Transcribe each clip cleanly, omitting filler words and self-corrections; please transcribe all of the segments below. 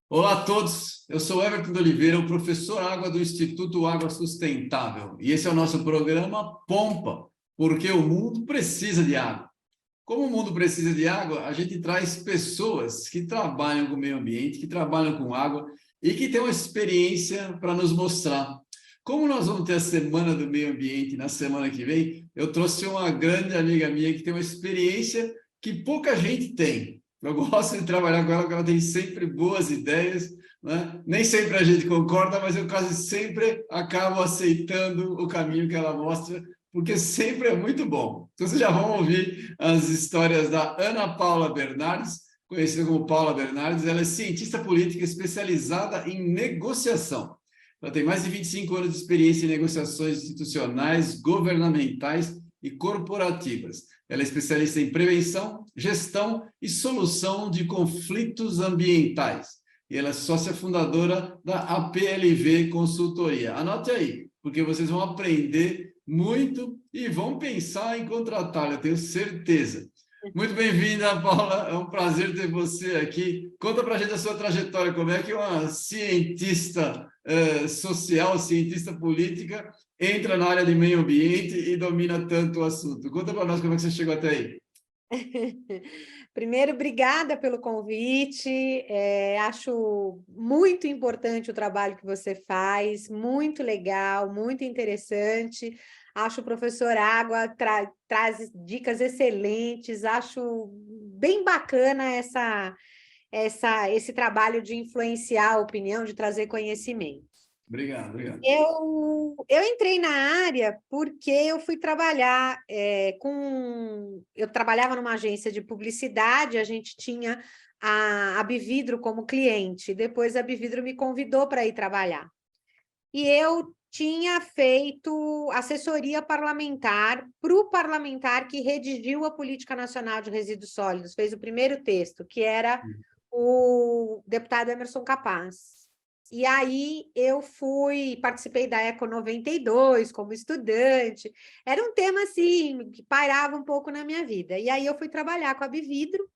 Olá a todos, eu sou Everton de Oliveira, o professor Água do Instituto Água Sustentável. E esse é o nosso programa Pompa, porque o mundo precisa de água. Como o mundo precisa de água, a gente traz pessoas que trabalham com o meio ambiente, que trabalham com água e que têm uma experiência para nos mostrar. Como nós vamos ter a Semana do Meio Ambiente na semana que vem, eu trouxe uma grande amiga minha que tem uma experiência que pouca gente tem. Eu gosto de trabalhar com ela, porque ela tem sempre boas ideias, né? Nem sempre a gente concorda, mas eu quase sempre acabo aceitando o caminho que ela mostra, porque sempre é muito bom. Então, vocês já vão ouvir as histórias da Ana Paula Bernardes, conhecida como Paula Bernardes. Ela é cientista política especializada em negociação. Ela tem mais de 25 anos de experiência em negociações institucionais, governamentais e corporativas. Ela é especialista em prevenção, gestão e solução de conflitos ambientais. E ela é sócia fundadora da APLV Consultoria. Anote aí, porque vocês vão aprender muito e vão pensar em contratá-la, eu tenho certeza. Muito bem-vinda, Paula. É um prazer ter você aqui. Conta para a gente a sua trajetória, como é que uma cientista social, cientista política, entra na área de meio ambiente e domina tanto o assunto. Conta para nós como é que você chegou até aí. Primeiro, obrigada pelo convite. Acho muito importante o trabalho que você faz, muito legal, muito interessante. Acho o professor Água traz dicas excelentes. Acho bem bacana esse trabalho de influenciar a opinião, de trazer conhecimento. Obrigado, obrigado. Eu entrei na área porque eu fui trabalhar Eu trabalhava numa agência de publicidade, a gente tinha a Bividro como cliente, depois a Bividro me convidou para ir trabalhar. E eu tinha feito assessoria parlamentar para o parlamentar que redigiu a Política Nacional de Resíduos Sólidos, fez o primeiro texto, que era o deputado Emerson Capaz. E aí eu participei da Eco 92 como estudante. Era um tema assim que pairava um pouco na minha vida. E aí eu fui trabalhar com a Bividro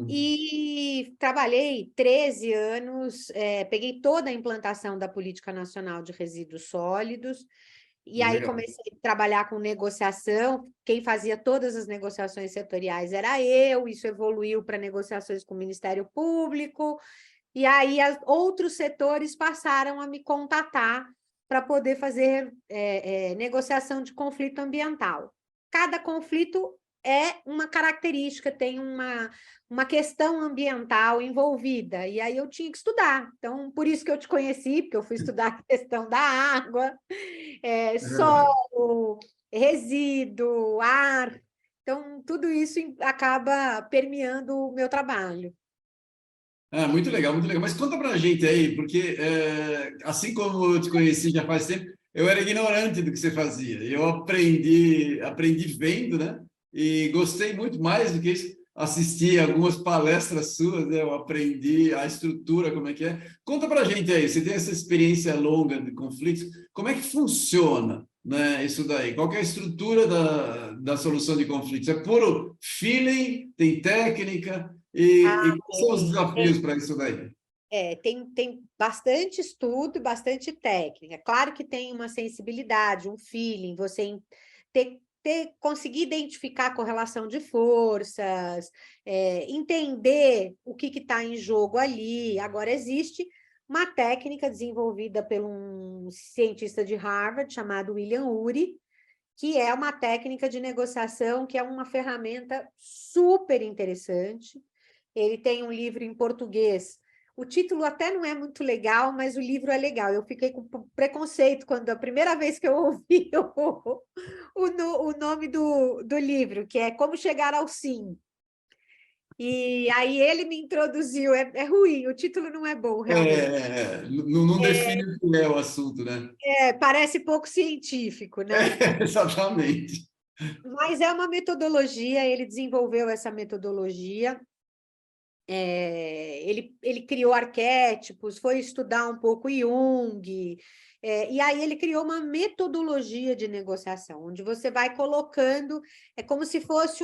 e trabalhei 13 anos, peguei toda a implantação da Política Nacional de Resíduos Sólidos. E aí Legal. comecei a trabalhar com negociação. Quem fazia todas as negociações setoriais era eu. Isso evoluiu para negociações com o Ministério Público. E aí outros setores passaram a me contatar para poder fazer negociação de conflito ambiental. Cada conflito é uma característica, tem uma questão ambiental envolvida, e aí eu tinha que estudar. Então, por isso que eu te conheci, porque eu fui estudar a questão da água, solo, resíduo, ar. Então, tudo isso acaba permeando o meu trabalho. Ah, muito legal, muito legal. Mas conta pra gente aí, porque assim como eu te conheci já faz tempo, eu era ignorante do que você fazia. Eu aprendi vendo, né? E gostei muito mais do que isso. Assisti algumas palestras suas, né? Eu aprendi a estrutura, como é que é. Conta pra gente aí, você tem essa experiência longa de conflitos, como é que funciona, né, isso daí? Qual que é a estrutura da solução de conflitos? É puro feeling, tem técnica? E quais são os desafios para isso daí? Tem bastante estudo, bastante técnica. Claro que tem uma sensibilidade, um feeling, conseguir identificar a correlação de forças, entender o que está em jogo ali. Agora, existe uma técnica desenvolvida por um cientista de Harvard chamado William Ury, que é uma técnica de negociação que é uma ferramenta super interessante. Ele tem um livro em português. O título até não é muito legal, mas o livro é legal. Eu fiquei com preconceito quando a primeira vez que eu ouvi o nome do livro, que é Como Chegar ao Sim. E aí ele me introduziu, é ruim, o título não é bom, realmente. Não define o que é o assunto, né? Parece pouco científico, né? Exatamente. Mas é uma metodologia, ele desenvolveu essa metodologia. Ele criou arquétipos, foi estudar um pouco Jung, E aí ele criou uma metodologia de negociação, onde você vai colocando, é como se fosse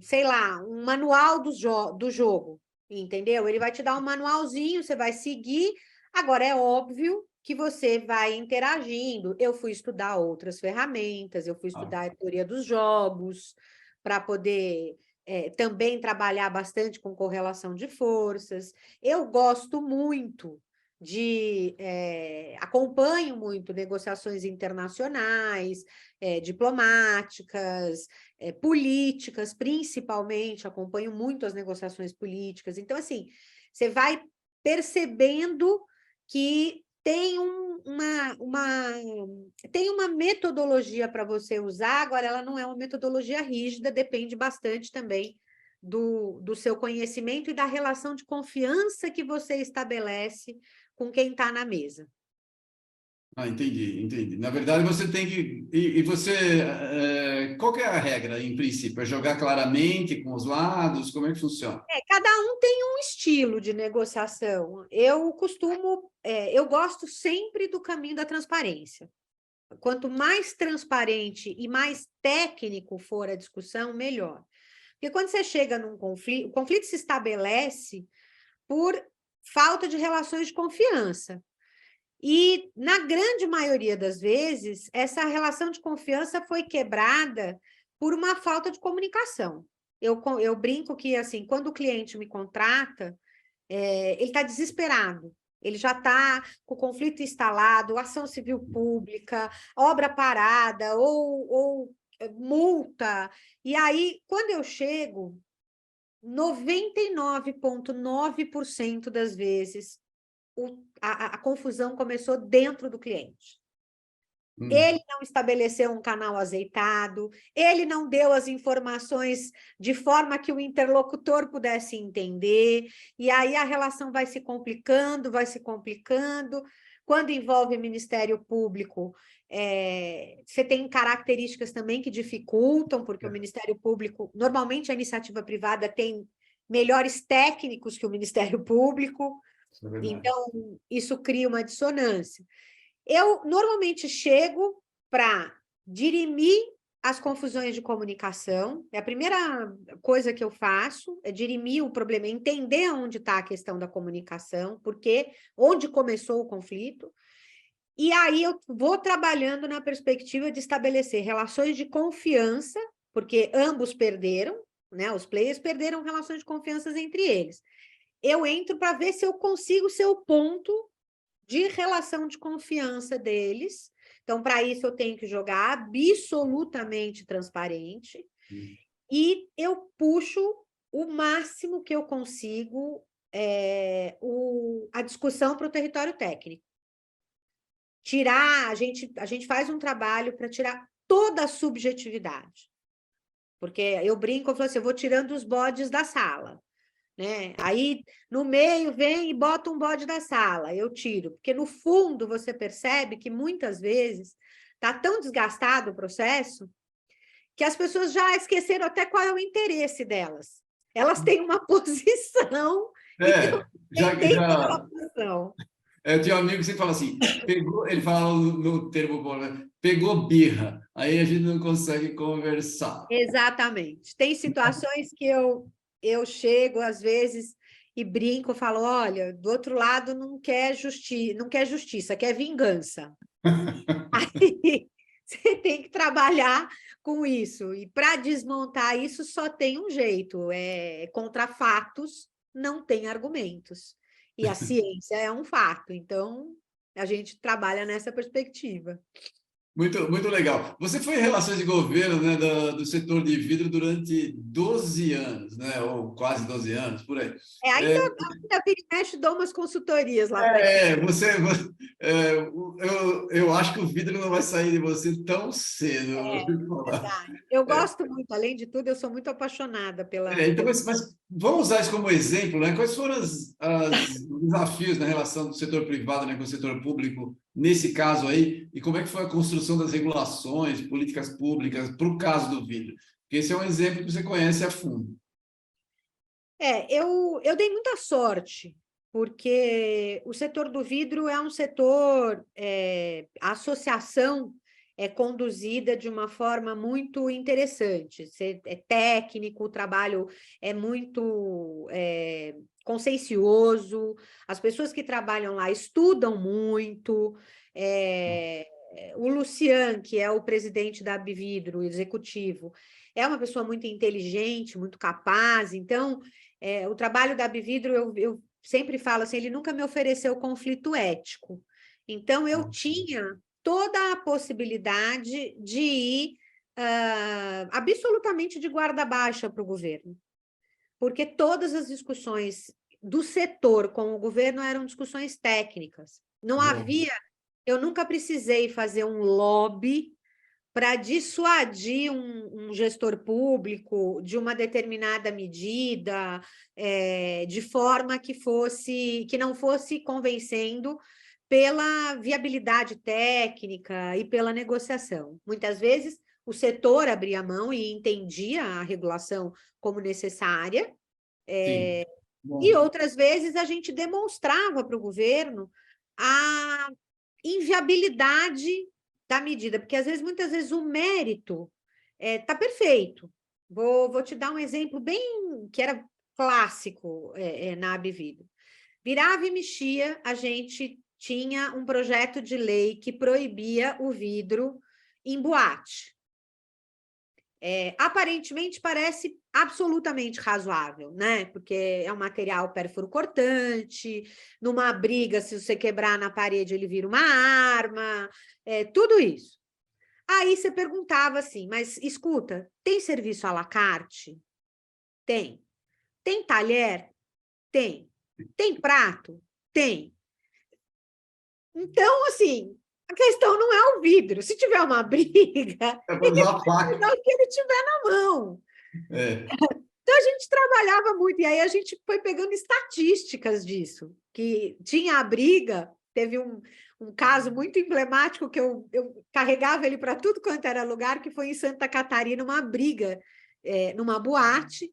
sei lá, um manual do jogo, entendeu? Ele vai te dar um manualzinho, você vai seguir. Agora, é óbvio que você vai interagindo. Eu fui estudar outras ferramentas, eu fui estudar a teoria dos jogos, para poder também trabalhar bastante com correlação de forças. Eu gosto muito acompanho muito negociações internacionais, diplomáticas, políticas, principalmente, acompanho muito as negociações políticas. Então, assim, você vai percebendo que tem tem uma metodologia para você usar. Agora, ela não é uma metodologia rígida, depende bastante também do seu conhecimento e da relação de confiança que você estabelece com quem está na mesa. Entendi, entendi. Na verdade, você tem que... E você... qual que é a regra, em princípio? É jogar claramente com os lados? Como é que funciona? Cada um tem um estilo de negociação. Eu gosto sempre do caminho da transparência. Quanto mais transparente e mais técnico for a discussão, melhor. Porque quando você chega num conflito, o conflito se estabelece por falta de relações de confiança. E, na grande maioria das vezes, essa relação de confiança foi quebrada por uma falta de comunicação. Eu brinco que, assim, quando o cliente me contrata, ele está desesperado. Ele já está com o conflito instalado, ação civil pública, obra parada ou multa. E aí, quando eu chego, 99,9% das vezes, a confusão começou dentro do cliente. Ele não estabeleceu um canal azeitado, ele não deu as informações de forma que o interlocutor pudesse entender, e aí a relação vai se complicando, vai se complicando. Quando envolve Ministério Público, você tem características também que dificultam, porque o Ministério Público, normalmente a iniciativa privada tem melhores técnicos que o Ministério Público, então isso cria uma dissonância. Eu normalmente chego para dirimir as confusões de comunicação. A primeira coisa que eu faço é dirimir o problema, entender onde está a questão da comunicação, onde começou o conflito. E aí eu vou trabalhando na perspectiva de estabelecer relações de confiança, porque ambos perderam, né? Os players perderam relações de confiança entre eles. Eu entro para ver se eu consigo ser o ponto de relação de confiança deles. Então, para isso, eu tenho que jogar absolutamente transparente e eu puxo o máximo que eu consigo a discussão para o território técnico. A gente faz um trabalho para tirar toda a subjetividade. Porque eu brinco, eu falo assim, eu vou tirando os bodes da sala. Né? Aí, no meio, vem e bota um bode da sala, eu tiro. Porque, no fundo, você percebe que, muitas vezes, está tão desgastado o processo que as pessoas já esqueceram até qual é o interesse delas. Elas têm uma posição e aquela posição. Eu tinha um amigo que sempre fala assim, ele fala no termo, pegou birra, aí a gente não consegue conversar. Exatamente. Tem situações que eu chego, às vezes, e brinco, falo, olha, do outro lado não quer justiça, quer vingança. Aí você tem que trabalhar com isso. E para desmontar isso, só tem um jeito, contra fatos não tem argumentos. E a ciência é um fato, então a gente trabalha nessa perspectiva. Muito, muito legal. Você foi em relações de governo, né, do setor de vidro durante 12 anos, né, ou quase 12 anos, por aí. Ainda vira e mexe, dou umas consultorias lá para eu acho que o vidro não vai sair de você tão cedo. Verdade. Eu gosto muito, além de tudo, eu sou muito apaixonada Então, mas vamos usar isso como exemplo, né? Quais foram os desafios na relação do setor privado, né, com o setor público, nesse caso aí, e como é que foi a construção das regulações, políticas públicas, para o caso do vidro? Porque esse é um exemplo que você conhece a fundo. Eu dei muita sorte, porque o setor do vidro é um setor, a associação é conduzida de uma forma muito interessante. É técnico, o trabalho é muito consciencioso, as pessoas que trabalham lá estudam muito. O Lucian, que é o presidente da Abvidro, executivo, é uma pessoa muito inteligente, muito capaz. Então, o trabalho da Abvidro, eu sempre falo assim, ele nunca me ofereceu conflito ético. Então, eu tinha toda a possibilidade de ir absolutamente de guarda baixa para o governo, porque todas as discussões do setor com o governo eram discussões técnicas. Não havia, eu nunca precisei fazer um lobby para dissuadir um gestor público de uma determinada medida, de forma que não fosse convencendo pela viabilidade técnica e pela negociação. Muitas vezes, o setor abria mão e entendia a regulação como necessária, e outras vezes a gente demonstrava para o governo a inviabilidade da medida, porque muitas vezes o mérito está perfeito. Vou te dar um exemplo bem que era clássico na Abvidro. Virava e mexia, a gente tinha um projeto de lei que proibia o vidro em boate. Aparentemente parece absolutamente razoável, né? Porque é um material pérfuro cortante, numa briga, se você quebrar na parede, ele vira uma arma, tudo isso. Aí você perguntava assim, mas escuta, tem serviço à la carte? Tem. Tem talher? Tem. Tem prato? Tem. Então, assim, a questão não é o vidro. Se tiver uma briga, ele vai dar o que ele tiver na mão. Então, a gente trabalhava muito, e aí a gente foi pegando estatísticas disso, que tinha a briga, teve um caso muito emblemático que eu carregava ele para tudo quanto era lugar, que foi em Santa Catarina, uma briga numa boate,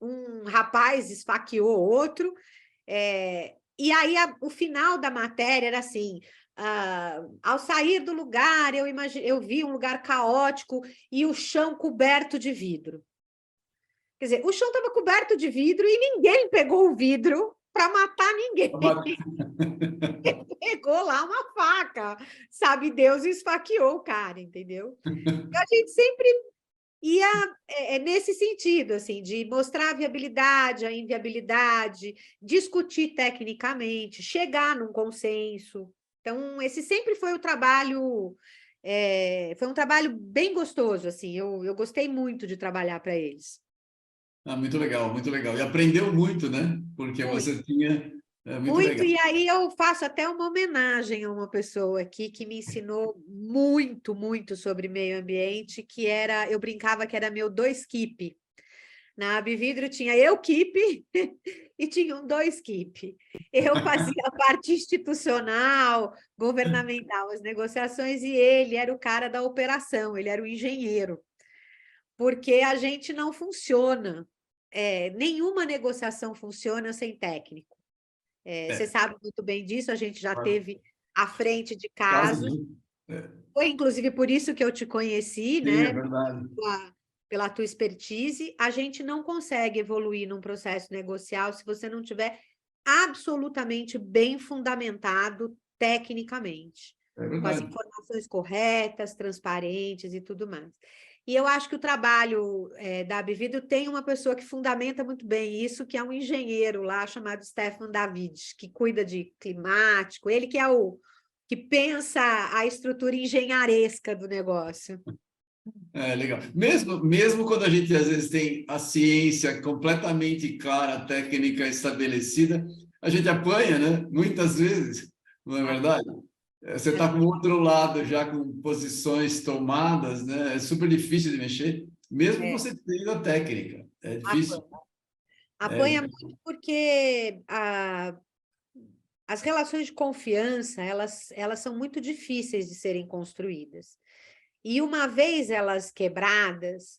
um rapaz esfaqueou outro, e aí o final da matéria era assim, ao sair do lugar, eu vi um lugar caótico e o chão coberto de vidro. Quer dizer, o chão estava coberto de vidro e ninguém pegou o vidro para matar ninguém. Pegou lá uma faca, sabe Deus, e esfaqueou o cara, entendeu? A gente sempre ia nesse sentido, assim, de mostrar a viabilidade, a inviabilidade, discutir tecnicamente, chegar num consenso. Então, esse sempre foi o trabalho, foi um trabalho bem gostoso, assim, eu gostei muito de trabalhar para eles. Muito legal, muito legal. E aprendeu muito, né? Porque você tinha... muito legal. E aí eu faço até uma homenagem a uma pessoa aqui que me ensinou muito, muito sobre meio ambiente, que era, eu brincava que era meu 2KIP. Na Abvidro tinha eu KIP e tinham 2KIP. Eu fazia a parte institucional, governamental, as negociações, e ele era o cara da operação, ele era o engenheiro. Porque a gente não funciona. Nenhuma negociação funciona sem técnico. Você sabe muito bem disso, a gente já teve à frente de casos. Foi, inclusive, por isso que eu te conheci, Sim, né? É verdade. Pela tua expertise. A gente não consegue evoluir num processo negocial se você não tiver absolutamente bem fundamentado tecnicamente, com as informações corretas, transparentes e tudo mais. E eu acho que o trabalho da Abvidro tem uma pessoa que fundamenta muito bem isso, que é um engenheiro lá chamado Stefan David, que cuida de climático, ele que é o que pensa a estrutura engenharesca do negócio. Legal. Mesmo quando a gente, às vezes, tem a ciência completamente clara, a técnica estabelecida, a gente apanha, né? Muitas vezes, não é verdade? Você está com o outro lado já com posições tomadas, né? É super difícil de mexer, mesmo você tendo a técnica. É difícil. Apanha muito porque as relações de confiança, elas são muito difíceis de serem construídas. E uma vez elas quebradas,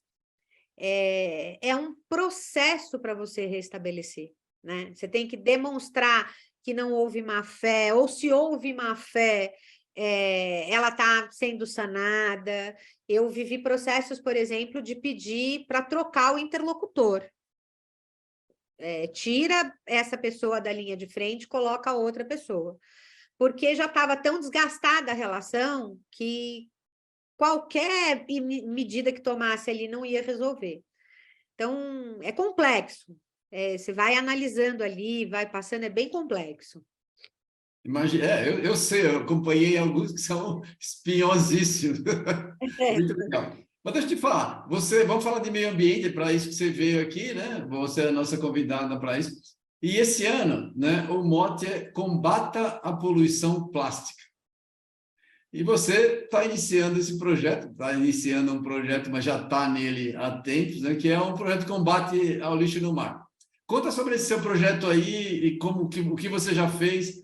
é um processo para você restabelecer, né? Você tem que demonstrar que não houve má-fé, ou se houve má-fé, ela está sendo sanada. Eu vivi processos, por exemplo, de pedir para trocar o interlocutor. Tira essa pessoa da linha de frente, coloca outra pessoa. Porque já estava tão desgastada a relação que qualquer medida que tomasse ali não ia resolver. Então, é complexo. Você vai analisando ali, vai passando, é bem complexo. Imagina, eu sei, eu acompanhei alguns que são espinhosíssimos. Muito legal. Mas deixa eu te falar, vamos falar de meio ambiente, para isso que você veio aqui, né? Você é a nossa convidada para isso. E esse ano, né, o mote é Combata a Poluição Plástica. E você está iniciando esse projeto, está iniciando um projeto, mas já está nele há tempos, né, que é um projeto de combate ao lixo no mar. Conta sobre esse seu projeto aí e o que você já fez.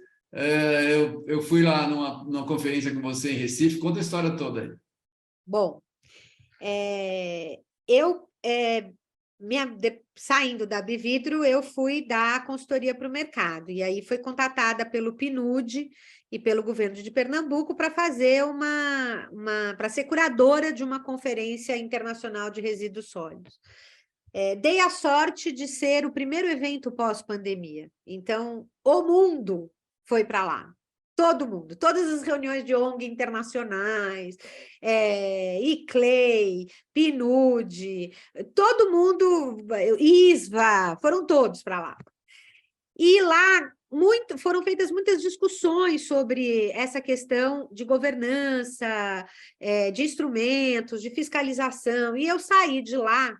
Eu fui lá numa conferência com você em Recife. Conta a história toda aí. Bom, saindo da Bividro, eu fui dar consultoria para o mercado. E aí fui contatada pelo PNUD e pelo governo de Pernambuco para fazer para ser curadora de uma conferência internacional de resíduos sólidos. Dei a sorte de ser o primeiro evento pós-pandemia. Então, o mundo foi para lá. Todo mundo, todas as reuniões de ONG internacionais, ICLEI, PNUD, todo mundo, ISVA, foram todos para lá. E lá foram feitas muitas discussões sobre essa questão de governança, de instrumentos, de fiscalização, e eu saí de lá.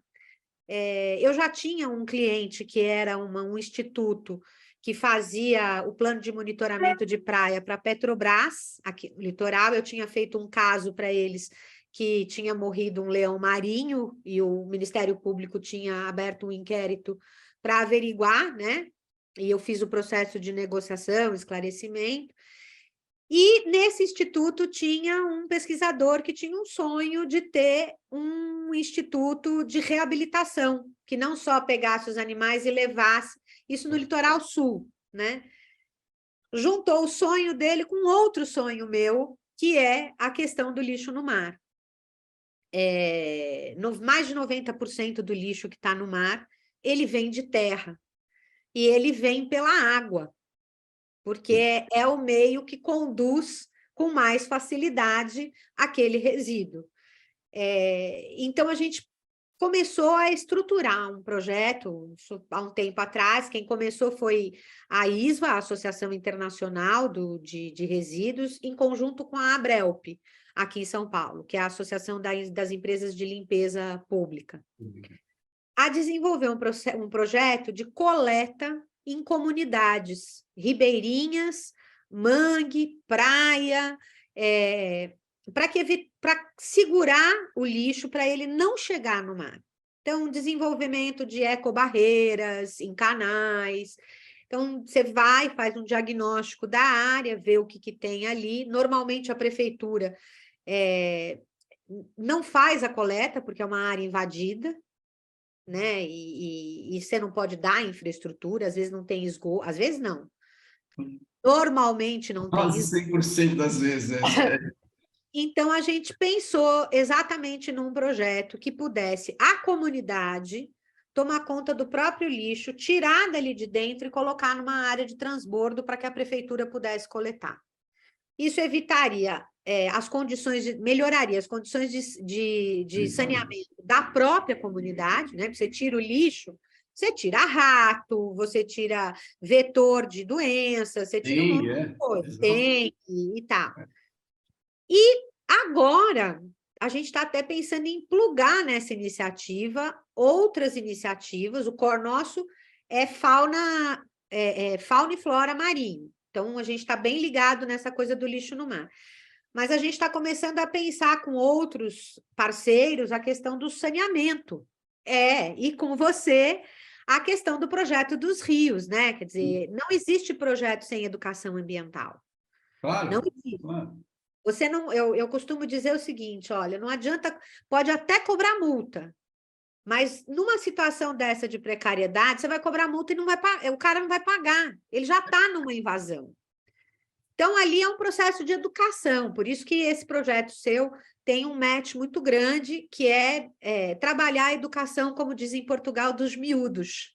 Eu já tinha um cliente que era um instituto que fazia o plano de monitoramento de praia para a Petrobras, aqui no litoral. Eu tinha feito um caso para eles que tinha morrido um leão marinho e o Ministério Público tinha aberto um inquérito para averiguar, né? E eu fiz o processo de negociação, esclarecimento. E nesse instituto tinha um pesquisador que tinha um sonho de ter um instituto de reabilitação, que não só pegasse os animais e levasse, isso no litoral sul, né? Juntou o sonho dele com outro sonho meu, que é a questão do lixo no mar. Mais de 90% do lixo que está no mar, ele vem de terra, e ele vem pela água, porque é o meio que conduz com mais facilidade aquele resíduo. Então, a gente começou a estruturar um projeto há um tempo atrás. Quem começou foi a ISVA, a Associação Internacional de Resíduos, em conjunto com a ABRELP, aqui em São Paulo, que é a Associação das Empresas de Limpeza Pública, a desenvolver um projeto de coleta em comunidades ribeirinhas, mangue, praia, para segurar o lixo, para ele não chegar no mar. Então, desenvolvimento de ecobarreiras em canais. Então, você vai, faz um diagnóstico da área, vê o que tem ali. Normalmente, a prefeitura não faz a coleta, porque é uma área invadida, né? E você não pode dar infraestrutura, às vezes não tem esgoto, às vezes não. Normalmente não tem esgoto. Quase 100% das vezes. Então, a gente pensou exatamente num projeto que pudesse a comunidade tomar conta do próprio lixo, tirar dali de dentro e colocar numa área de transbordo para que a prefeitura pudesse coletar. Isso evitaria melhoraria as condições de saneamento da própria comunidade, né? Você tira o lixo, você tira rato, você tira vetor de doença, você tira um monte de coisa, tem e tal. E agora, a gente está até pensando em plugar nessa iniciativa outras iniciativas. O core nosso é fauna e flora marinho. Então, a gente está bem ligado nessa coisa do lixo no mar. Mas a gente está começando a pensar com outros parceiros a questão do saneamento. E com você, a questão do projeto dos rios, né? Quer dizer, não existe projeto sem educação ambiental. Claro. Não existe. Claro. Você não, eu costumo dizer o seguinte, olha, não adianta, pode até cobrar multa, Mas numa situação dessa de precariedade, você vai cobrar multa e não vai o cara não vai pagar. Ele já está numa invasão. Então, ali é um processo de educação, por isso que esse projeto seu tem um match muito grande, que é trabalhar a educação, como dizem em Portugal, dos miúdos,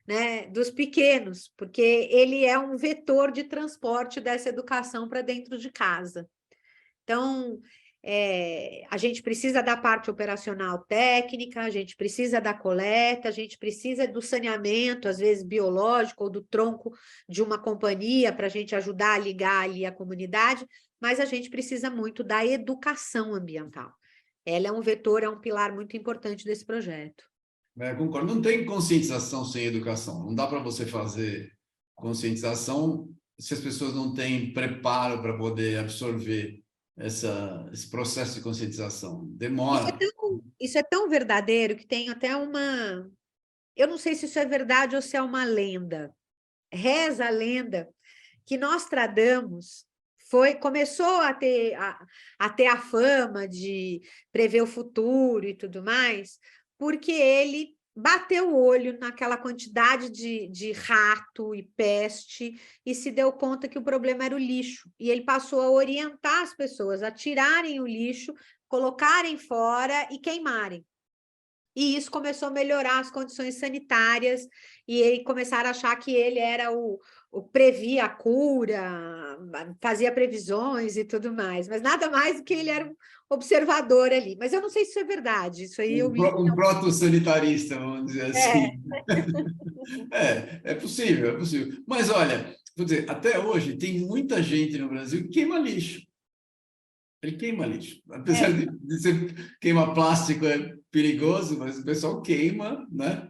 né? Dos pequenos, porque ele é um vetor de transporte dessa educação para dentro de casa. Então, a gente precisa da parte operacional técnica, a gente precisa da coleta, a gente precisa do saneamento, às vezes biológico, ou do tronco de uma companhia para a gente ajudar a ligar ali a comunidade, mas a gente precisa muito da educação ambiental. Ela é um vetor, é um pilar muito importante desse projeto. Concordo. Não tem conscientização sem educação. Não dá para você fazer conscientização se as pessoas não têm preparo para poder absorver esse processo de conscientização. Demora. Isso é tão verdadeiro que tem até uma... Eu não sei se isso é verdade ou se é uma lenda. Reza a lenda que Nostradamus começou a ter a fama de prever o futuro e tudo mais, porque ele bateu o olho naquela quantidade de rato e peste e se deu conta que o problema era o lixo. E ele passou a orientar as pessoas a tirarem o lixo, colocarem fora e queimarem. E isso começou a melhorar as condições sanitárias, e ele começaram a achar que ele era o previa a cura, fazia previsões e tudo mais, mas nada mais do que ele era um observador ali. Mas eu não sei se isso é verdade, isso aí eu li. Um proto-sanitarista, vamos dizer É, assim. É possível, é possível. Mas olha, vou dizer, até hoje tem muita gente no Brasil que queima lixo. Ele queima lixo. Apesar de ser queima plástico é perigoso, mas o pessoal queima, né?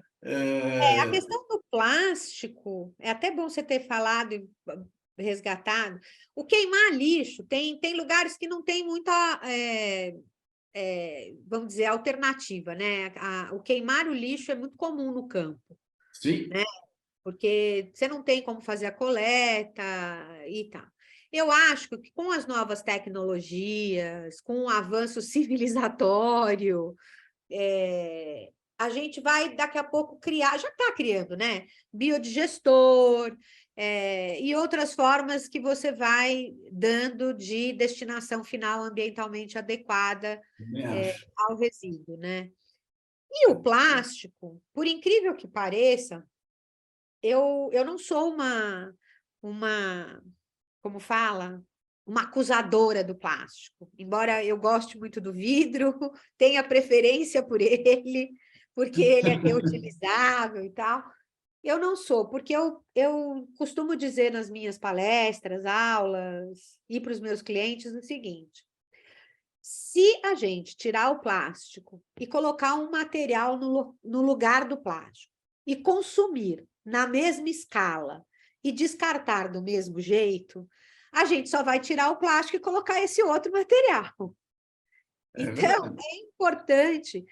a questão do plástico, é até bom você ter falado e resgatado. O queimar lixo, tem lugares que não tem muita, vamos dizer, alternativa, né? O queimar o lixo é muito comum no campo, Sim. né? Porque você não tem como fazer a coleta e tal. Eu acho que com as novas tecnologias, com o avanço civilizatório, a gente vai daqui a pouco criar, já está criando, né? Biodigestor, e outras formas que você vai dando de destinação final ambientalmente adequada Também acho. ao resíduo, né? E o plástico, por incrível que pareça, eu não sou como fala? Uma acusadora do plástico. Embora eu goste muito do vidro, tenha preferência por ele, porque ele é reutilizável e tal. Eu não sou, porque eu costumo dizer nas minhas palestras, aulas, e para os meus clientes o seguinte: se a gente tirar o plástico e colocar um material no lugar do plástico e consumir na mesma escala e descartar do mesmo jeito, a gente só vai tirar o plástico e colocar esse outro material. É Então, verdade. é importante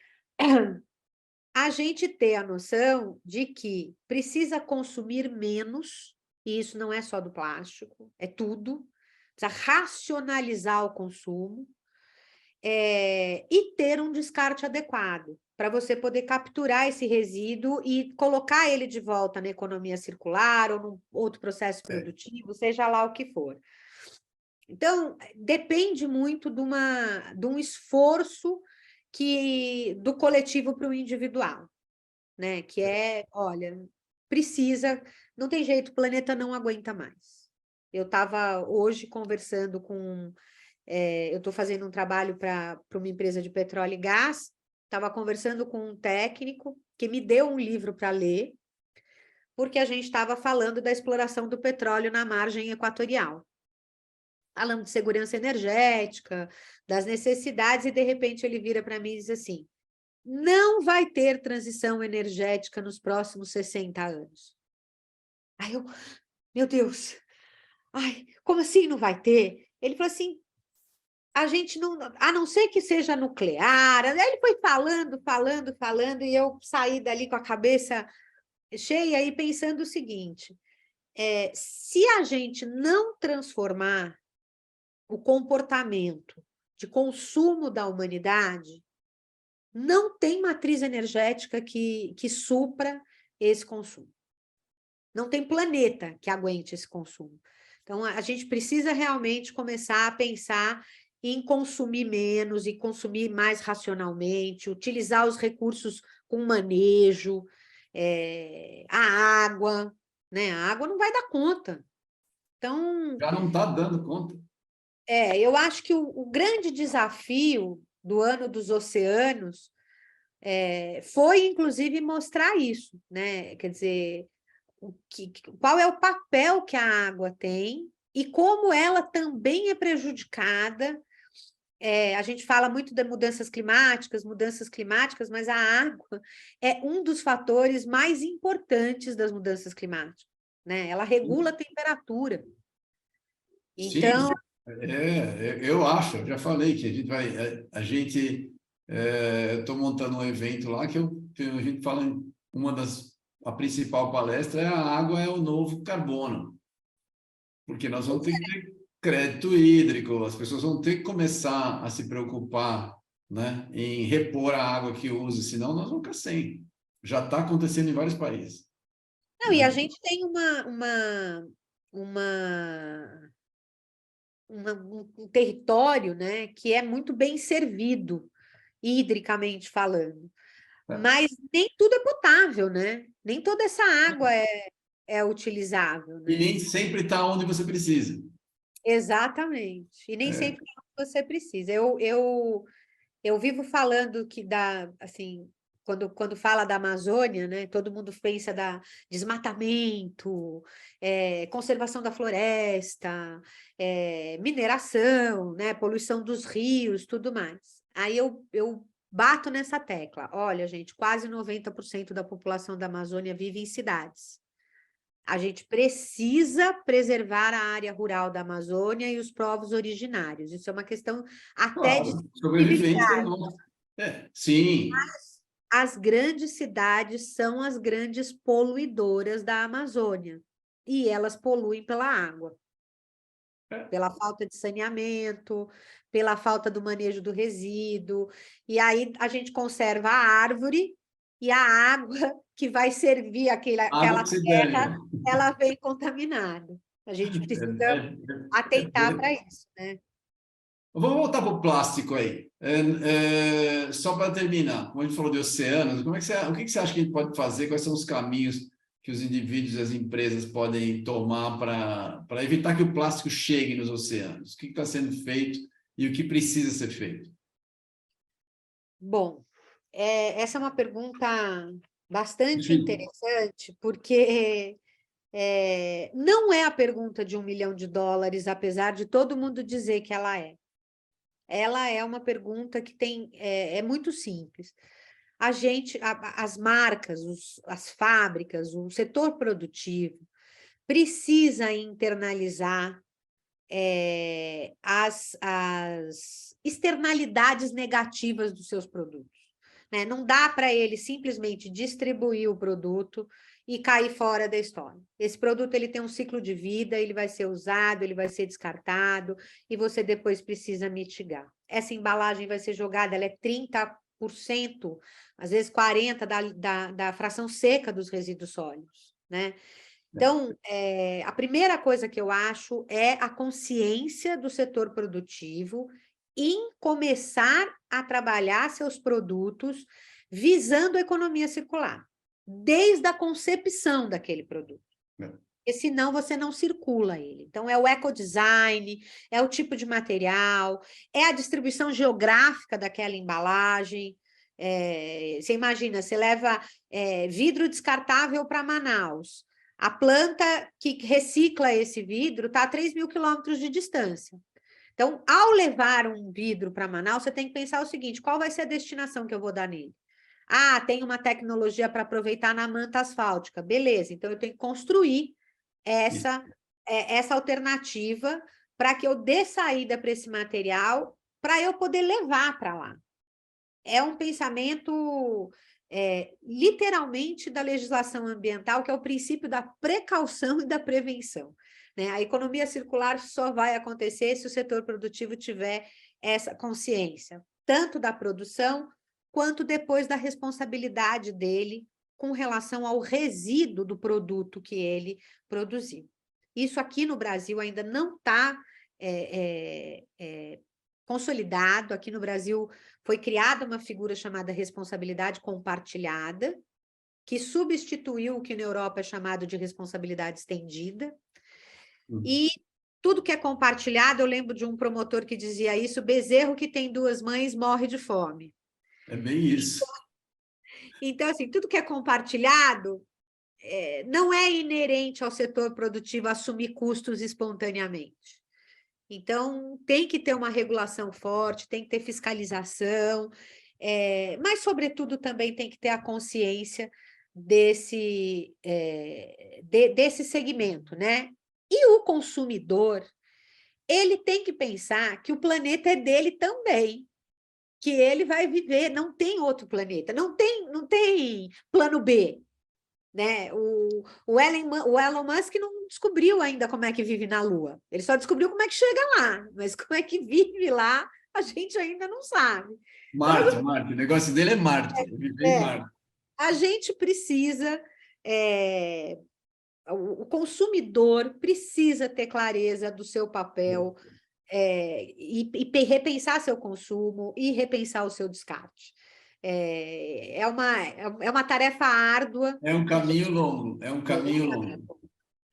a gente ter a noção de que precisa consumir menos, e isso não é só do plástico, é tudo, precisa racionalizar o consumo, e ter um descarte adequado, para você poder capturar esse resíduo e colocar ele de volta na economia circular ou num outro processo produtivo, seja lá o que for. Então, depende muito de um esforço do coletivo para o individual, né? Que olha, precisa, não tem jeito, o planeta não aguenta mais. Eu estava hoje conversando eu estou fazendo um trabalho para uma empresa de petróleo e gás, estava conversando com um técnico que me deu um livro para ler, porque a gente estava falando da exploração do petróleo na margem equatorial. Falando de segurança energética, das necessidades, e de repente ele vira para mim e diz assim: não vai ter transição energética nos próximos 60 anos. Aí eu, meu Deus, ai, como assim não vai ter? Ele falou assim: a gente não, a não ser que seja nuclear. Aí ele foi falando, e eu saí dali com a cabeça cheia e pensando o seguinte: se a gente não transformar o comportamento de consumo da humanidade, Não tem matriz energética que supra esse consumo. Não tem planeta que aguente esse consumo. Então, a gente precisa realmente começar a pensar em consumir menos e consumir mais racionalmente, utilizar os recursos com manejo, a água, né? A água não vai dar conta. Então, Já não está dando conta. eu acho que o grande desafio do Ano dos Oceanos foi, inclusive, mostrar isso, né? Quer dizer, qual é o papel que a água tem e como ela também é prejudicada. A gente fala muito de mudanças climáticas, mas a água é um dos fatores mais importantes das mudanças climáticas, né? Ela regula a temperatura. Sim, Então, eu acho, eu já falei que estou montando um evento lá a gente fala a principal palestra é a água é o novo carbono, porque nós vamos ter que ter crédito hídrico, as pessoas vão ter que começar a se preocupar, né, em repor a água que usa, senão nós vamos ficar sem. Já está acontecendo em vários países, não, e a né? gente tem uma um território, né, que é muito bem servido, hidricamente falando. Mas nem tudo é potável, né? Nem toda essa água é utilizável, E né? nem sempre está onde você precisa. Exatamente. E nem É, sempre você precisa. Eu vivo falando que assim, quando fala da Amazônia, né, todo mundo pensa da desmatamento, conservação da floresta, mineração, né, poluição dos rios, tudo mais. Aí eu bato nessa tecla. Olha, gente, quase 90% da população da Amazônia vive em cidades. A gente precisa preservar a área rural da Amazônia e os povos originários. Isso é uma questão até de claro, sobrevivência nossa. Sim, as grandes cidades são as grandes poluidoras da Amazônia, e elas poluem pela água, pela falta de saneamento, pela falta do manejo do resíduo, e aí a gente conserva a árvore e a água que vai servir água aquela que se terra, dane. ela vem contaminada. A gente É, precisa é, atentar para isso, né? Vamos voltar para o plástico aí. Só para terminar, como a gente falou de oceanos, o que você acha que a gente pode fazer? Quais são os caminhos que os indivíduos e as empresas podem tomar para evitar que o plástico chegue nos oceanos? O que está sendo feito e o que precisa ser feito? Bom, essa é uma pergunta bastante Difícil. interessante, porque não é a pergunta de US$ 1 milhão, apesar de todo mundo dizer que ela é. Ela é uma pergunta que é muito simples. As marcas, as fábricas, o setor produtivo precisa internalizar as externalidades negativas dos seus produtos, né? Não dá para ele simplesmente distribuir o produto e cair fora da história. Esse produto ele tem um ciclo de vida, ele vai ser usado, ele vai ser descartado, e você depois precisa mitigar. Essa embalagem vai ser jogada, ela é 30%, às vezes 40% da fração seca dos resíduos sólidos, né? Então, a primeira coisa que eu acho é a consciência do setor produtivo em começar a trabalhar seus produtos visando a economia circular, desde a concepção daquele produto. Porque senão você não circula ele. Então, é o ecodesign, é o tipo de material, é a distribuição geográfica daquela embalagem. Você imagina, você leva vidro descartável para Manaus. A planta que recicla esse vidro está a 3.000 quilômetros de distância. Então, ao levar um vidro para Manaus, você tem que pensar o seguinte: qual vai ser a destinação que eu vou dar nele? Ah, tem uma tecnologia para aproveitar na manta asfáltica. Beleza, então eu tenho que construir essa alternativa para que eu dê saída para esse material, para eu poder levar para lá. É um pensamento literalmente da legislação ambiental, que é o princípio da precaução e da prevenção, né? A economia circular só vai acontecer se o setor produtivo tiver essa consciência, tanto da produção quanto depois da responsabilidade dele com relação ao resíduo do produto que ele produziu. Isso aqui no Brasil ainda não está consolidado. Aqui no Brasil foi criada uma figura chamada responsabilidade compartilhada, que substituiu o que na Europa é chamado de responsabilidade estendida. E tudo que é compartilhado, eu lembro de um promotor que dizia isso: bezerro que tem duas mães morre de fome. É bem isso. Então, assim, tudo que é compartilhado não é inerente ao setor produtivo assumir custos espontaneamente. Então, tem que ter uma regulação forte, tem que ter fiscalização, mas, sobretudo, também tem que ter a consciência desse segmento, né? E o consumidor, ele tem que pensar que o planeta é dele também, que ele vai viver, não tem outro planeta, não tem plano B, né? O Elon Musk não descobriu ainda como é que vive na Lua, ele só descobriu como é que chega lá, mas como é que vive lá, a gente ainda não sabe. Marte, o negócio dele é Marte, viver em Marte. A gente precisa, o consumidor precisa ter clareza do seu papel, e repensar seu consumo e repensar o seu descarte. É uma tarefa árdua. É um caminho longo, é um caminho longo.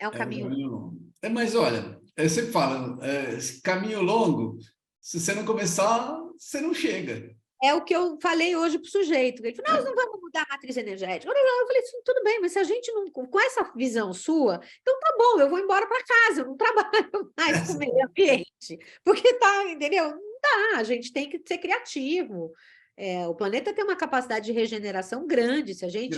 É um caminho longo. Mas olha, você fala, esse caminho longo, se você não começar, você não chega. É o que eu falei hoje para o sujeito. Ele falou: nós não vamos mudar a matriz energética. Eu falei assim: tudo bem, mas se a gente não. Com essa visão sua, então tá bom, eu vou embora para casa, eu não trabalho mais com o meio ambiente. Porque tá, entendeu? Não dá, a gente tem que ser criativo. O planeta tem uma capacidade de regeneração grande. Se a gente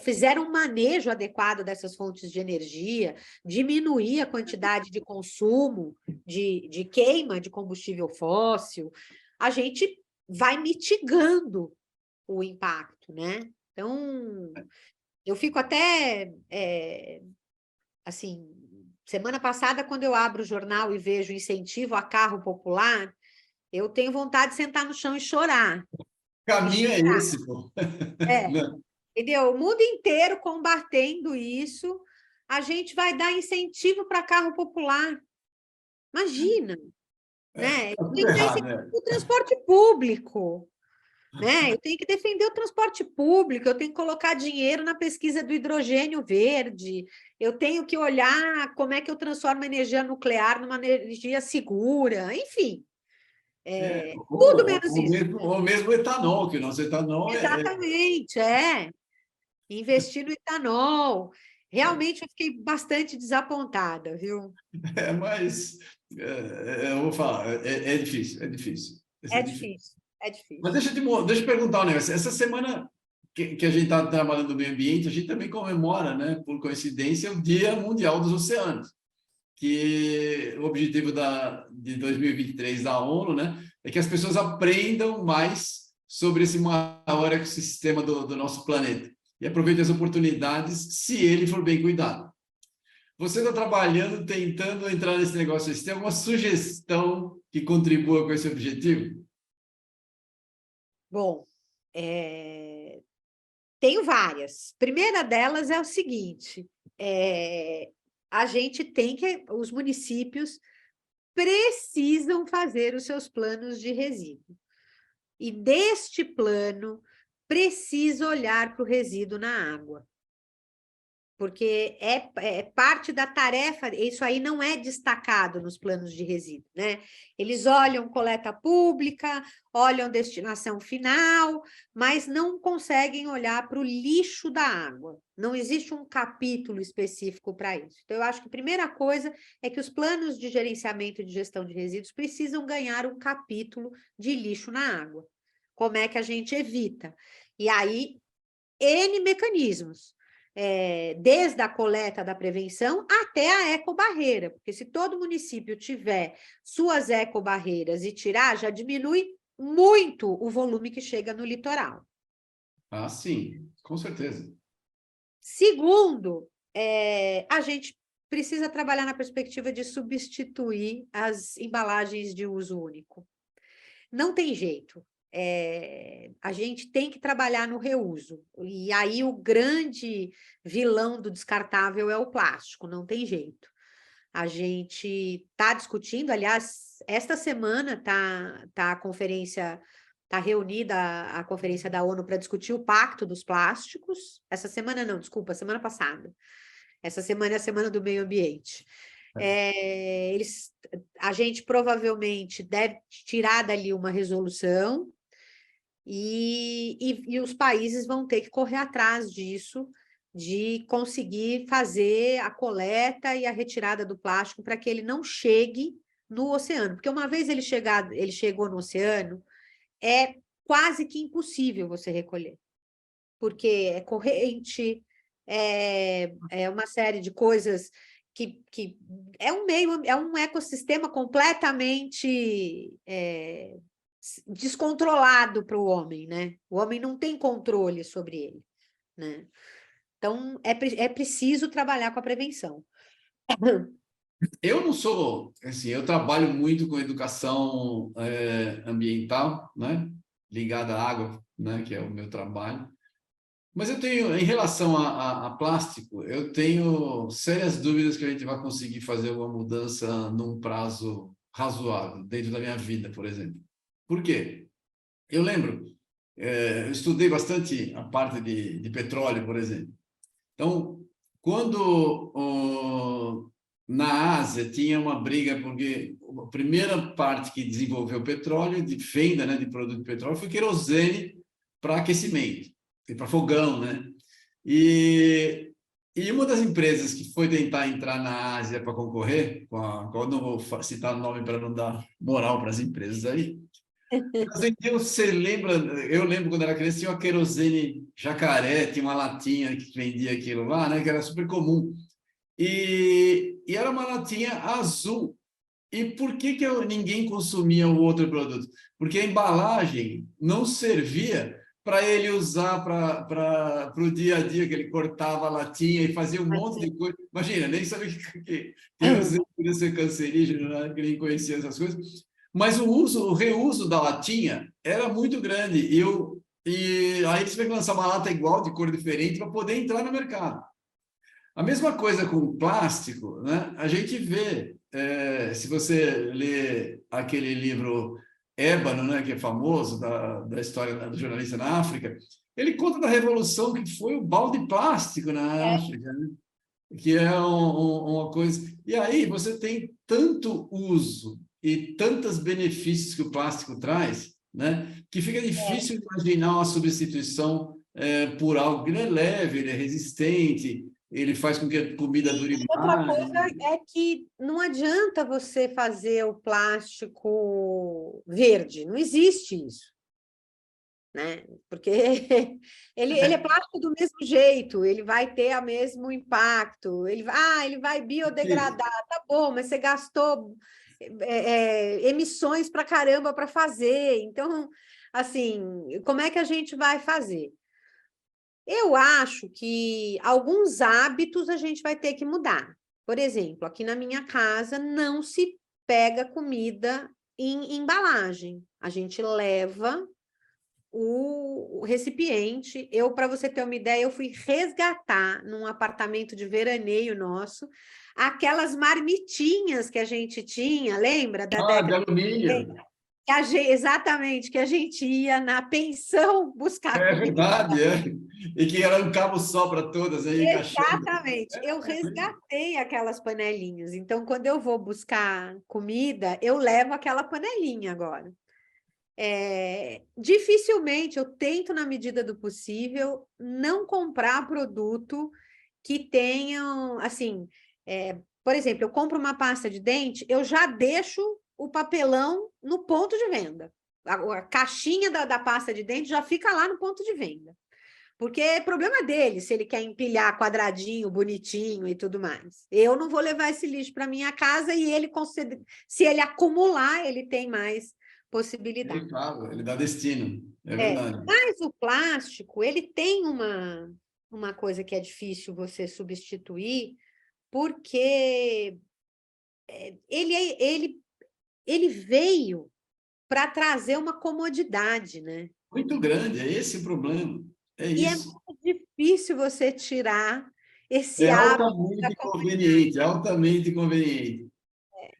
fizer um manejo adequado dessas fontes de energia, diminuir a quantidade de consumo, de queima de combustível fóssil, a gente vai mitigando o impacto, né? Então, eu fico até, assim, semana passada, quando eu abro o jornal e vejo incentivo a carro popular, eu tenho vontade de sentar no chão e chorar. O caminho é esse, pô. Entendeu? O mundo inteiro combatendo isso, a gente vai dar incentivo para carro popular. Imagina, né? Eu tenho que dar incentivo para o transporte público, né? Eu tenho que defender o transporte público, eu tenho que colocar dinheiro na pesquisa do hidrogênio verde, eu tenho que olhar como é que eu transformo a energia nuclear numa energia segura, enfim. Tudo menos isso. Ou mesmo etanol, que o nosso etanol Exatamente, investir no etanol. Realmente eu fiquei bastante desapontada, viu? Mas eu vou falar, é difícil, é difícil. É difícil, é difícil. Mas deixa eu perguntar um negócio. Essa semana que a gente está trabalhando no meio ambiente, a gente também comemora, né, por coincidência, o Dia Mundial dos Oceanos, que o objetivo de 2023 da ONU, né, é que as pessoas aprendam mais sobre esse maior ecossistema do nosso planeta e aproveitem as oportunidades se ele for bem cuidado. Você está trabalhando, tentando entrar nesse negócio. Você tem alguma sugestão que contribua com esse objetivo? Bom, tenho várias. Primeira delas é o seguinte: a gente tem que, os municípios precisam fazer os seus planos de resíduo. E deste plano, precisa olhar para o resíduo na água. Porque é parte da tarefa, isso aí não é destacado nos planos de resíduo, né? Eles olham coleta pública, olham destinação final, mas não conseguem olhar para o lixo da água. Não existe um capítulo específico para isso. Então, eu acho que a primeira coisa é que os planos de gerenciamento e de gestão de resíduos precisam ganhar um capítulo de lixo na água. Como é que a gente evita? E aí, N mecanismos. Desde a coleta da prevenção até a ecobarreira, porque se todo município tiver suas ecobarreiras e tirar, já diminui muito o volume que chega no litoral. Ah, sim, com certeza. Segundo, a gente precisa trabalhar na perspectiva de substituir as embalagens de uso único. não tem jeito. A gente tem que trabalhar no reuso. E aí o grande vilão do descartável é o plástico, não tem jeito. A gente está discutindo, aliás, esta semana tá a conferência, está reunida a conferência da ONU para discutir o Pacto dos Plásticos. Essa semana não, desculpa, semana passada. Essa semana é a Semana do Meio Ambiente. A gente provavelmente deve tirar dali uma resolução e os países vão ter que correr atrás disso, de conseguir fazer a coleta e a retirada do plástico para que ele não chegue no oceano. Porque uma vez ele chegou no oceano, é quase que impossível você recolher. Porque é corrente, é uma série de coisas que é um ecossistema completamente descontrolado para o homem, né? O homem não tem controle sobre ele, né? Então, é preciso trabalhar com a prevenção. Eu não sou, assim, eu trabalho muito com educação ambiental, né? Ligada à água, né? Que é o meu trabalho. Mas eu tenho, em relação a plástico, eu tenho sérias dúvidas que a gente vai conseguir fazer uma mudança num prazo razoável, dentro da minha vida, por exemplo. Por quê? Eu lembro, eu estudei bastante a parte de petróleo, por exemplo. Então, quando na Ásia tinha uma briga, porque a primeira parte que desenvolveu petróleo, de fenda, né, de produto de petróleo, foi querosene para aquecimento, e para fogão, né? E uma das empresas que foi tentar entrar na Ásia para concorrer, eu não vou citar o nome para não dar moral para as empresas aí, você lembra, eu lembro quando era criança, tinha uma querosene jacaré, tinha uma latinha que vendia aquilo lá, né, que era super comum. E era uma latinha azul. E por que ninguém consumia o outro produto? Porque a embalagem não servia para ele usar para o dia a dia, que ele cortava a latinha e fazia um monte de coisa. Imagina, nem sabia que querosene podia ser cancerígeno, né? Que nem conhecia essas coisas. Mas o reuso da latinha era muito grande. E aí eles tiveram que lançar uma lata igual, de cor diferente, para poder entrar no mercado. A mesma coisa com o plástico, né? A gente vê, se você lê aquele livro Ébano, né, que é famoso, da história do jornalista na África, ele conta da revolução que foi o balde plástico na África, né? Que é uma coisa... E aí você tem tanto uso e tantos benefícios que o plástico traz, né, que fica difícil imaginar uma substituição por algo que ele é leve, ele é resistente, ele faz com que a comida dure Outra mais. coisa é que não adianta você fazer o plástico verde, não existe isso, né? Porque ele é plástico do mesmo jeito, ele vai ter o mesmo impacto, ele vai biodegradar, tá bom, mas você gastou emissões para caramba para fazer, então, assim, como é que a gente vai fazer? Eu acho que alguns hábitos a gente vai ter que mudar. Por exemplo, aqui na minha casa não se pega comida em embalagem. A gente leva o recipiente. Para você ter uma ideia, eu fui resgatar num apartamento de veraneio nosso aquelas marmitinhas que a gente tinha, lembra? Da De década alumínio. exatamente, que a gente ia na pensão buscar É comida. verdade, é. E que era um cabo só para todas, aí encaixando. Exatamente, eu resgatei aquelas panelinhas. Então, quando eu vou buscar comida, eu levo aquela panelinha agora. Dificilmente eu tento, na medida do possível, não comprar produto que tenham, assim, por exemplo, eu compro uma pasta de dente, eu já deixo o papelão no ponto de venda. A caixinha da pasta de dente já fica lá no ponto de venda. Porque é problema dele, se ele quer empilhar quadradinho, bonitinho e tudo mais. Eu não vou levar esse lixo para minha casa e ele, se ele acumular, ele tem mais possibilidade. Ele dá destino, é verdade. Mas o plástico, ele tem uma coisa que é difícil você substituir, porque ele veio para trazer uma comodidade, né? Muito grande, é esse o problema. É E é isso. muito difícil você tirar esse É hábito da altamente comodidade. conveniente, altamente conveniente.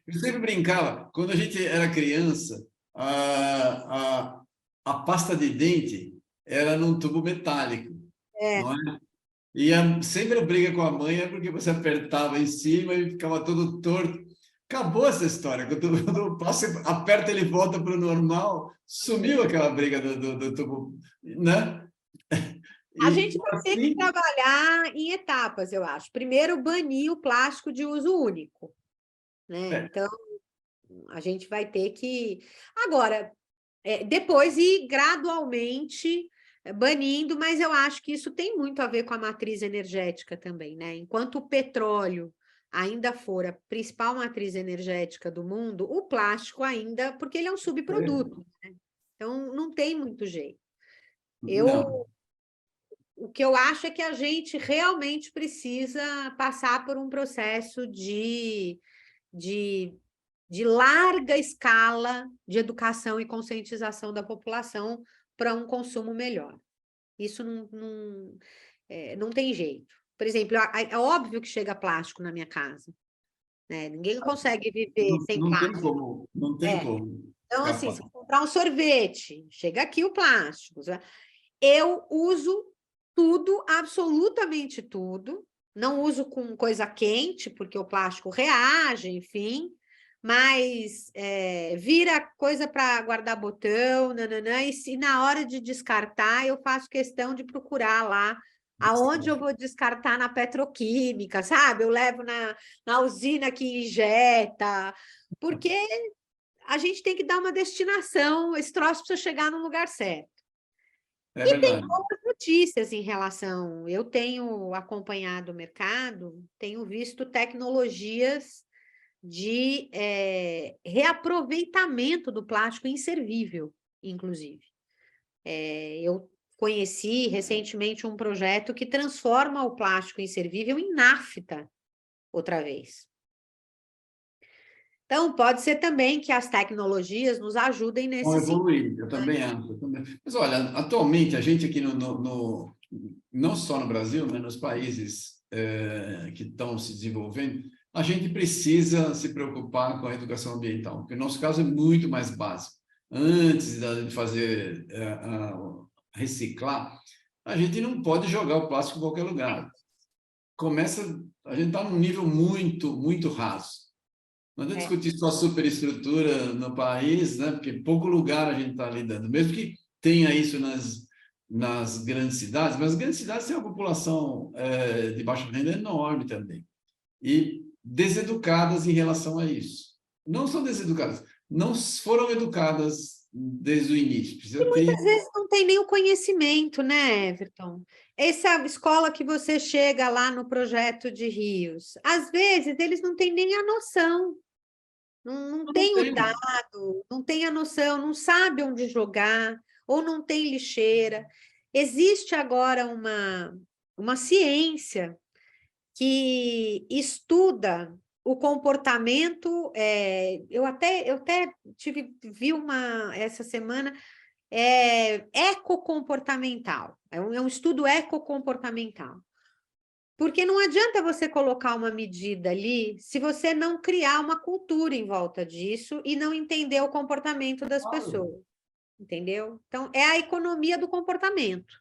Eu sempre brincava, quando a gente era criança, a pasta de dente era num tubo metálico, É. não é? E sempre a briga com a mãe é porque você apertava em cima e ficava todo torto. Acabou essa história. Quando eu passo, aperta ele volta para o normal, sumiu aquela briga do tubo, né? A E gente vai ter que assim, trabalhar em etapas, eu acho. Primeiro, banir o plástico de uso único, né? é, Então, a gente vai ter que. Agora, depois ir gradualmente banindo, mas eu acho que isso tem muito a ver com a matriz energética também, né? Enquanto o petróleo ainda for a principal matriz energética do mundo, o plástico ainda, porque ele é um subproduto, né? Então não tem muito jeito. não. O que eu acho é que a gente realmente precisa passar por um processo de, de larga escala de educação e conscientização da população para um consumo melhor. Isso não tem jeito. Por exemplo, é óbvio que chega plástico na minha casa, né? Ninguém consegue viver Não, sem não tem plástico. como, não tem É. como Então, assim, escapar. se eu comprar um sorvete, chega aqui o plástico. Eu uso tudo, absolutamente tudo. Não uso com coisa quente, porque o plástico reage, enfim. Mas vira coisa para guardar botão, nananã, e se na hora de descartar, eu faço questão de procurar lá aonde eu vou descartar na petroquímica, sabe? Eu levo na usina que injeta, porque a gente tem que dar uma destinação, esse troço precisa chegar no lugar certo. É E tem verdade. outras notícias em relação. Eu tenho acompanhado o mercado, tenho visto tecnologias de reaproveitamento do plástico inservível, inclusive. Eu conheci recentemente um projeto que transforma o plástico inservível em nafta outra vez. Então, pode ser também que as tecnologias nos ajudem Vão nesse sentido. evoluir, eu também acho. Mas olha, atualmente a gente aqui não só no Brasil, mas nos países que estão se desenvolvendo, a gente precisa se preocupar com a educação ambiental, porque o nosso caso é muito mais básico. Antes de fazer reciclar, a gente não pode jogar o plástico em qualquer lugar. A gente está num nível muito, muito raso. Não adianta É. discutir só superestrutura no país, né? Porque pouco lugar a gente está lidando. Mesmo que tenha isso nas grandes cidades, mas as grandes cidades têm uma população de baixa renda enorme também. E deseducadas em relação a isso. Não são deseducadas, não foram educadas desde o início. Precisa ter. Às vezes não tem nem o conhecimento, né, Everton? Essa escola que você chega lá no projeto de Rios, às vezes eles não têm nem a noção, não Não tem o tem. dado, não tem a noção, não sabe onde jogar, ou não tem lixeira. Existe agora uma ciência que estuda o comportamento, eu até vi essa semana, ecocomportamental, é um estudo ecocomportamental. Porque não adianta você colocar uma medida ali se você não criar uma cultura em volta disso e não entender o comportamento das Claro. pessoas, entendeu? Então, é a economia do comportamento.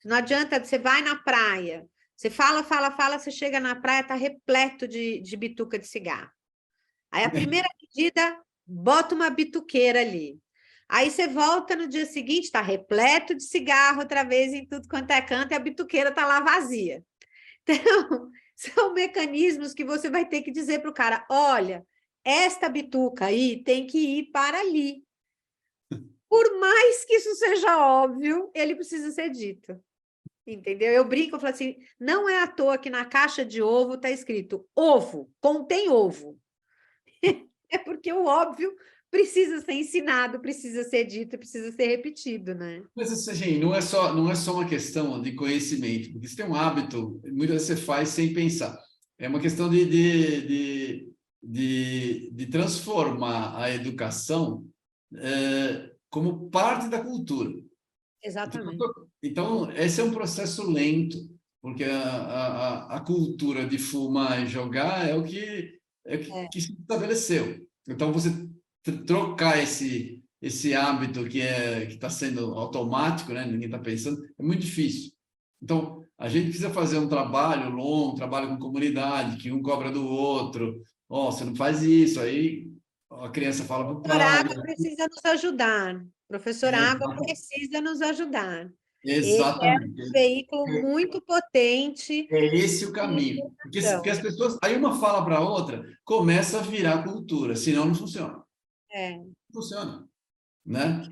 Não adianta, você vai na praia, você fala, fala, fala, você chega na praia, está repleto de bituca de cigarro. Aí a primeira medida, bota uma bituqueira ali. Aí você volta no dia seguinte, está repleto de cigarro outra vez em tudo quanto é canto e a bituqueira está lá vazia. Então, são mecanismos que você vai ter que dizer para o cara, olha, esta bituca aí tem que ir para ali. Por mais que isso seja óbvio, ele precisa ser dito. Entendeu? Eu brinco, eu falo assim, não é à toa que na caixa de ovo está escrito ovo, contém ovo. É porque o óbvio precisa ser ensinado, precisa ser dito, precisa ser repetido, né? Mas assim, não é só uma questão de conhecimento, porque você tem um hábito, muitas vezes você faz sem pensar. É uma questão de transformar a educação como parte da cultura. Exatamente. Então, esse é um processo lento, porque a cultura de fumar e jogar é o que se estabeleceu. Então, você trocar esse hábito que está sendo automático, né? Ninguém está pensando, é muito difícil. Então, a gente precisa fazer um trabalho longo, um trabalho com comunidade, que um cobra do outro. Você não faz isso, aí a criança fala para o Professor pai. Água precisa nos ajudar. Professor Água Exatamente. precisa nos ajudar. Ele é um Exatamente. veículo muito potente É esse o de caminho. Porque educação. as pessoas, aí uma fala para a outra, começa a virar cultura, senão não funciona. É. Não funciona, né?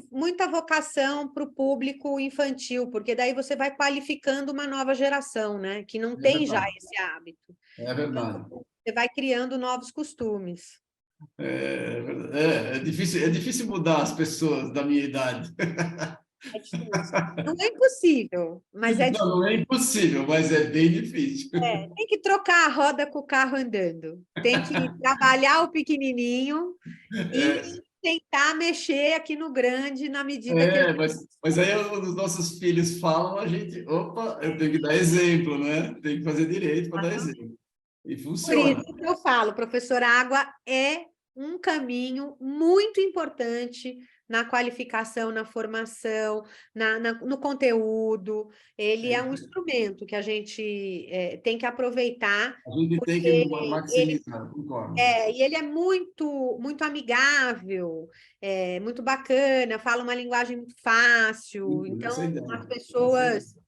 Muita vocação para o público infantil, porque daí você vai qualificando uma nova geração, né? Que não É tem já verdade. esse hábito. É Então, verdade. você vai criando novos costumes. É difícil mudar as pessoas da minha idade. É difícil. Não é impossível, mas é Não, difícil. não é impossível, mas é bem difícil. Tem que trocar a roda com o carro andando. Tem que trabalhar o pequenininho e É, tentar mexer aqui no grande na medida que ele... mas aí os nossos filhos falam, a gente, opa, eu tenho que dar exemplo, né? Tem que fazer direito para dar exemplo. E Por isso funciona. que eu falo, professor Água é um caminho muito importante na qualificação, na formação, no conteúdo. Ele é um instrumento que a gente tem que aproveitar, A gente tem que porque maximizar, concordo. e ele é muito amigável, muito bacana, fala uma linguagem muito fácil, Essa é a então as ideia. Essa é a ideia. pessoas Ótimo.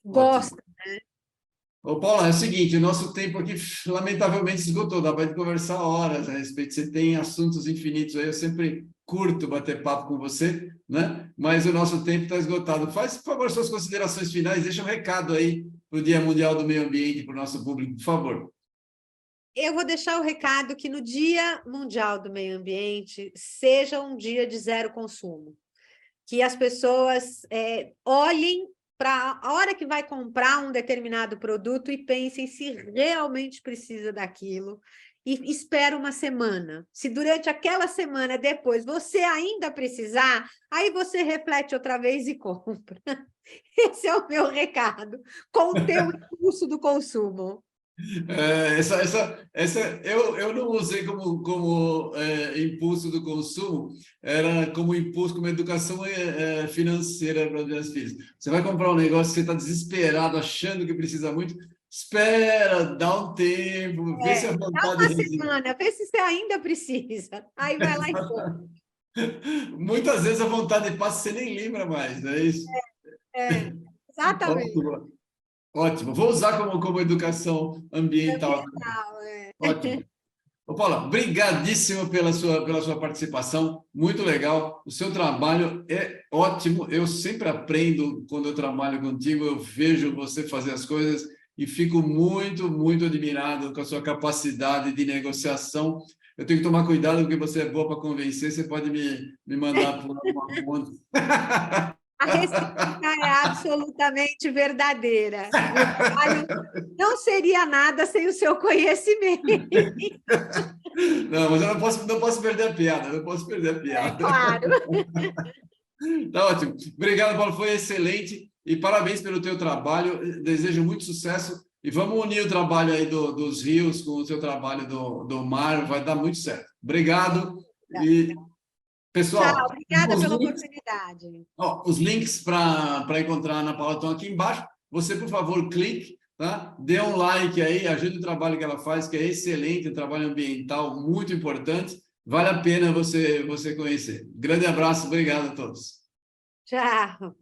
gostam. Ô, Paula, é o seguinte, o nosso tempo aqui lamentavelmente esgotou, dá para conversar horas a respeito, você tem assuntos infinitos aí, eu sempre curto bater papo com você, né? Mas o nosso tempo está esgotado. Faz, por favor, suas considerações finais, deixa um recado aí para o Dia Mundial do Meio Ambiente, para o nosso público, por favor. Eu vou deixar o recado que no Dia Mundial do Meio Ambiente seja um dia de zero consumo, que as pessoas olhem para a hora que vai comprar um determinado produto e pensem se realmente precisa daquilo e espera uma semana. Se durante aquela semana depois você ainda precisar, aí você reflete outra vez e compra. Esse é o meu recado. Conter o impulso do consumo. Eu não usei como impulso do consumo, era como impulso, como educação financeira para as minhas filhas. Você vai comprar um negócio, você está desesperado, achando que precisa muito, espera, dá um tempo, vê se a Dá vontade uma resiste. semana, vê se você ainda precisa. Aí vai lá e compra. Muitas vezes a vontade passa, você nem lembra mais, não é isso? Exatamente. Ótimo, ótimo. Vou usar como educação ambiental. Ambiental, Ótimo. Ô, Paula, brigadíssimo pela sua participação, muito legal. O seu trabalho é ótimo. Eu sempre aprendo quando eu trabalho contigo, eu vejo você fazer as coisas e fico muito, muito admirado com a sua capacidade de negociação. Eu tenho que tomar cuidado porque você é boa para convencer, você pode me mandar por alguma ponta. A recíproca é absolutamente verdadeira. Meu trabalho não seria nada sem o seu conhecimento. Não, mas eu não posso perder a piada, não posso perder a piada. Claro. Tá ótimo. Obrigado, Paulo, foi excelente e parabéns pelo teu trabalho. Desejo muito sucesso e vamos unir o trabalho aí dos rios com o seu trabalho do mar, vai dar muito certo. Obrigado e Tchau, pessoal, obrigada pela oportunidade. os links para encontrar na Paula estão aqui embaixo. Você, por favor, clique, tá? Dê um like aí, ajude o trabalho que ela faz, que é excelente, um trabalho ambiental muito importante. Vale a pena você conhecer. Grande abraço, obrigado a todos. Tchau.